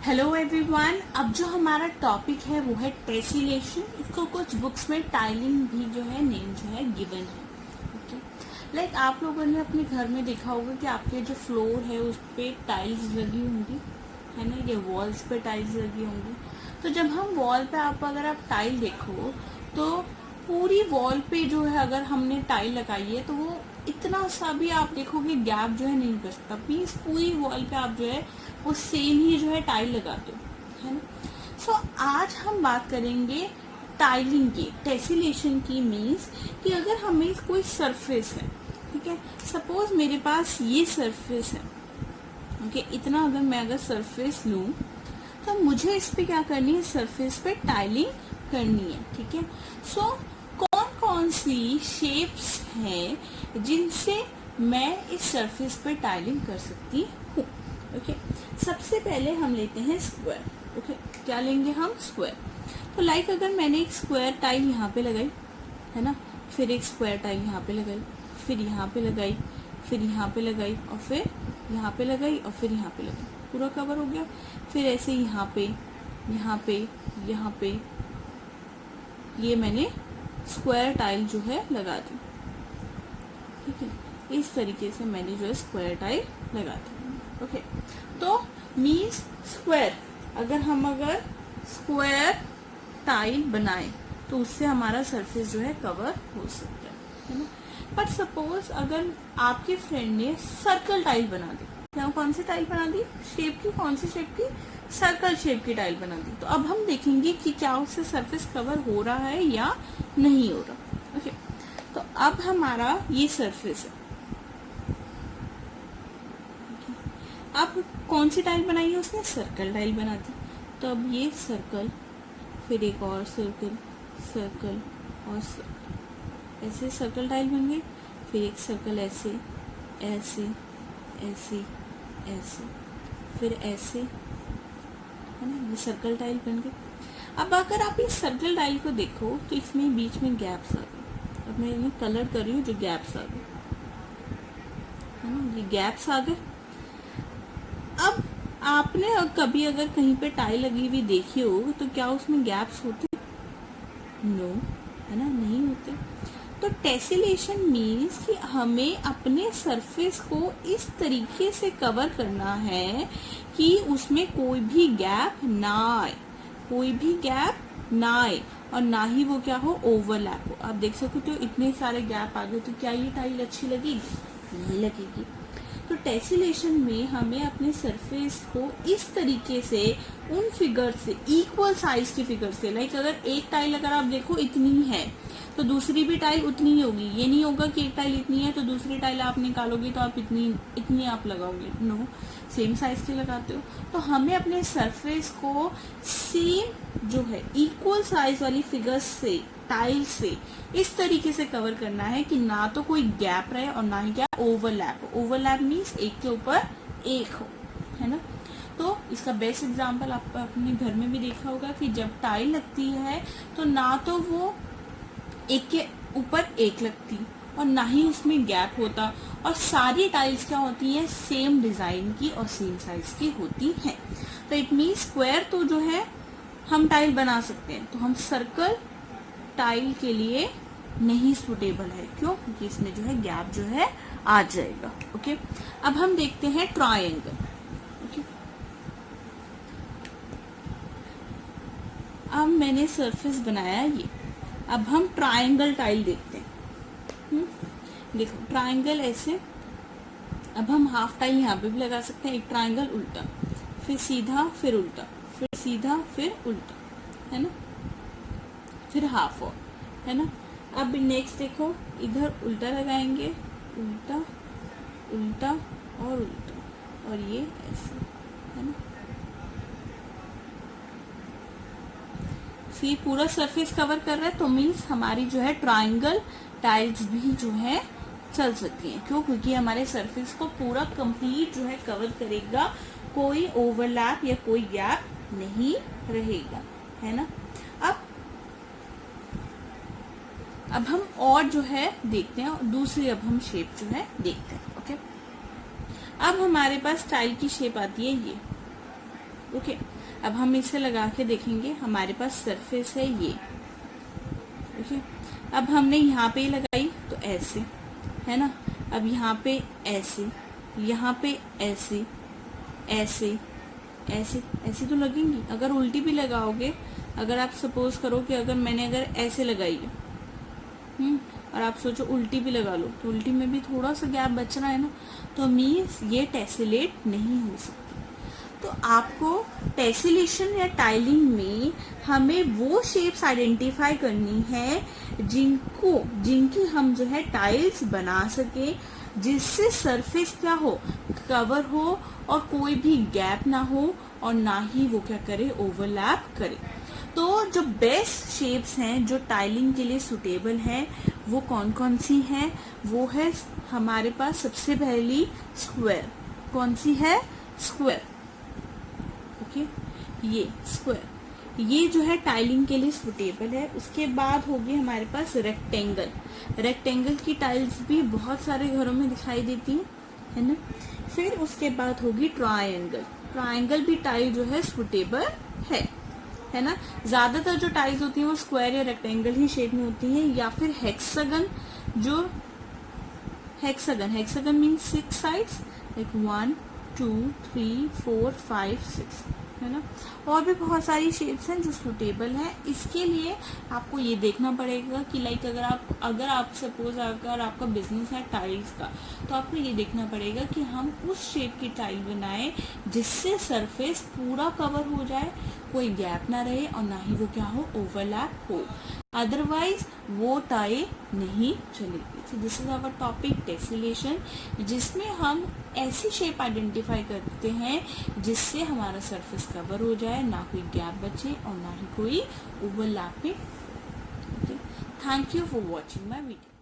Hello everyone. अब जो हमारा टॉपिक है वो है टेसिलेशन। इसको कुछ बुक्स में टाइलिंग भी जो है नेम जो है गिवन है। ओके, लाइक आप लोगों ने अपने घर में देखा होगा कि आपके जो फ्लोर है उस पे टाइल्स लगी होंगी, है ना, या वॉल्स पे टाइल्स लगी होंगी। तो जब हम वॉल पे अगर आप टाइल देखो तो पूरी वॉल पे जो है अगर हमने टाइल लगाई है तो वो इतना सा भी आप देखोगे गैप जो है नहीं बचता। प्लीज पूरी वॉल पे आप जो है वो सेम ही जो है टाइल लगाते हो, है ना। सो आज हम बात करेंगे टाइलिंग की, टेसिलेशन की। मीन्स कि अगर हमें कोई सरफेस है, ठीक है, सपोज मेरे पास ये सरफेस है, ओके, इतना अगर सरफेस लूं तो मुझे इस पे क्या करनी है, सरफेस पे टाइलिंग करनी है, ठीक है। सो कौन कौन सी शेप्स हैं जिनसे मैं इस सरफेस पे टाइलिंग कर सकती हूँ। ओके, सबसे पहले हम लेते हैं स्क्वायर। ओके, क्या लेंगे हम, स्क्वायर। तो लाइक अगर मैंने एक स्क्वायर टाइल यहाँ पे लगाई, है ना, फिर एक स्क्वायर टाइल यहाँ पे लगाई, फिर यहाँ पे लगाई, फिर यहाँ पे लगाई, और फिर यहाँ पे लगाई, और फिर यहाँ पे लगाई, पूरा कवर हो गया। फिर ऐसे यहाँ पे, यहाँ पे, यहाँ पे, ये मैंने स्क्वायर टाइल जो है लगा दी, ठीक है। इस तरीके से मैंने जो है स्क्वायर टाइल लगा दी। ओके, तो मीन्स स्क्वायर, अगर स्क्वायर टाइल बनाए तो उससे हमारा सरफेस जो है कवर हो सकता है ना। बट सपोज अगर आपके फ्रेंड ने सर्कल टाइल बना दी, क्या कौन सी टाइल बना दी, शेप की, कौन सी शेप की, सर्कल शेप की टाइल बना दी, तो अब हम देखेंगे कि क्या उससे सरफेस कवर हो रहा है या नहीं हो रहा। ओके, तो अब हमारा ये सरफेस है। अब कौन सी टाइल बनाई है उसने, सर्कल टाइल बना दी। तो अब ये सर्कल, फिर एक और सर्कल, सर्कल और सर्कल, ऐसे सर्कल टाइल बन गई। फिर एक सर्कल ऐसे, ऐसे, ऐसे, ऐसे, फिर ऐसे, है ना, ये सर्कल टाइल बन गई। अब अगर आप इस सर्कल टाइल को देखो तो इसमें बीच में गैप्स आ गए। अब मैं इन्हें कलर कर रही हूँ, जो गैप्स आ गए, है ना, ये गैप्स आ गए। अब आपने कभी अगर कहीं पे टाइल लगी हुई देखी हो तो क्या उसमें गैप्स होते, नो, है ना, नहीं होते। तो टेसिलेशन मीन्स कि हमें अपने सरफेस को इस तरीके से कवर करना है कि उसमें कोई भी गैप ना आए, कोई भी गैप ना आए, और ना ही वो क्या हो, ओवरलैप हो। आप देख सकते हो इतने सारे गैप आ गए, तो क्या ये टाइल अच्छी लगेगी, नहीं लगेगी। तो टेसिलेशन में हमें अपने सरफेस को इस तरीके से उन फिगर से, इक्वल साइज की फिगर से, लाइक अगर एक टाइल अगर आप देखो इतनी है तो दूसरी भी टाइल उतनी ही होगी। ये नहीं होगा कि एक टाइल इतनी है तो दूसरी टाइल आप निकालोगे तो आप इतनी आप लगाओगे, नो, सेम साइज के लगाते हो। तो हमें अपने सरफेस को सेम जो है इक्वल साइज वाली फिगर्स से, टाइल से इस तरीके से कवर करना है कि ना तो कोई गैप रहे और ना ही क्या ओवरलैप हो। ओवरलैप मीन्स एक के ऊपर एक हो, है ना। तो इसका बेस्ट एग्जांपल आप अपने घर में भी देखा होगा कि जब टाइल लगती है तो ना तो वो एक के ऊपर एक लगती और ना ही उसमें गैप होता, और सारी टाइल्स क्या होती हैं, सेम डिजाइन की और सेम साइज की होती हैं। तो इट मीन स्क्वायर तो जो है हम टाइल बना सकते हैं, तो हम सर्कल टाइल के लिए नहीं सुटेबल है। क्यों, क्योंकि इसमें जो है गैप जो है आ जाएगा। ओके, अब हम देखते हैं ट्रायंगल। ओके, अब मैंने सरफेस बनाया ये, अब हम ट्रायंगल टाइल देखते हैं। देखो ट्रायंगल ऐसे, अब हम हाफ टाइल यहाँ पे भी लगा सकते हैं। एक ट्रायंगल उल्टा, फिर सीधा, फिर उल्टा, फिर सीधा, फिर उल्टा, है ना, फिर हाफ और, है ना। अब नेक्स्ट देखो, इधर उल्टा लगाएंगे, उल्टा, उल्टा और उल्टा, और ये ऐसे, है ना। फिर पूरा सरफेस कवर कर रहा है, तो मीन्स हमारी जो है ट्रायंगल टाइल्स भी जो है चल सकती हैं। क्यों, क्योंकि हमारे सरफेस को पूरा कंप्लीट जो है कवर करेगा, कोई ओवरलैप या कोई गैप नहीं रहेगा, है ना। अब हम और जो है देखते हैं, और दूसरी अब हम शेप जो है देखते हैं। ओके, अब हमारे पास टाइल की शेप आती है ये, ओके, अब हम इसे लगा के देखेंगे, हमारे पास सरफेस है ये। ओके, अब हमने यहाँ पे लगाई तो ऐसे, है ना। अब यहाँ पे ऐसे, यहाँ पे ऐसे, ऐसे ऐसे ऐसे तो लगेंगी। अगर उल्टी भी लगाओगे, अगर आप सपोज करो कि अगर मैंने अगर ऐसे लगाई है, और आप सोचो उल्टी भी लगा लो, तो उल्टी में भी थोड़ा सा गैप बच रहा है ना, तो मीन्स ये टेसिलेट नहीं हो सकती। तो आपको टेसिलेशन या टाइलिंग में हमें वो शेप्स आइडेंटिफाई करनी है जिनकी हम जो है टाइल्स बना सके, जिससे सरफेस क्या हो, कवर हो, और कोई भी गैप ना हो, और ना ही वो क्या करे, ओवरलैप करे। तो जो बेस्ट शेप्स हैं जो टाइलिंग के लिए सुटेबल हैं वो कौन कौन सी हैं? वो है हमारे पास सबसे पहली स्क्वायर। कौन सी है? स्क्वायर। ओके, ये स्क्वायर, ये जो है टाइलिंग के लिए सुटेबल है। उसके बाद होगी हमारे पास रेक्टेंगल। रेक्टेंगल की टाइल्स भी बहुत सारे घरों में दिखाई देती है ना। फिर उसके बाद होगी ट्रायंगल। ट्रायंगल भी टाइल जो है सुटेबल है ना। ज्यादातर जो टाइल्स होती हैं वो स्क्वायर या रेक्टेंगल ही शेप में होती हैं, या फिर हेक्सागन। जो हेक्सागन मीन्स 6 साइड्स, लाइक 1 2 3 4 5 6, है ना। और भी बहुत सारी शेप्स हैं जो सुटेबल हैं। इसके लिए आपको ये देखना पड़ेगा कि लाइक अगर आप सपोज अगर आपका बिजनेस है टाइल्स का, तो आपको ये देखना पड़ेगा कि हम उस शेप की टाइल बनाएं जिससे सरफेस पूरा कवर हो जाए, कोई गैप ना रहे, और ना ही वो क्या हो, ओवरलैप हो। अदरवाइज वो टाइल नहीं चलेगी। So this is our topic tessellation, जिसमें हम ऐसी शेप आइडेंटिफाई करते हैं जिससे हमारा सरफेस कवर हो जाए, ना कोई गैप बचे और ना ही कोई overlapping. Thank you for watching my video.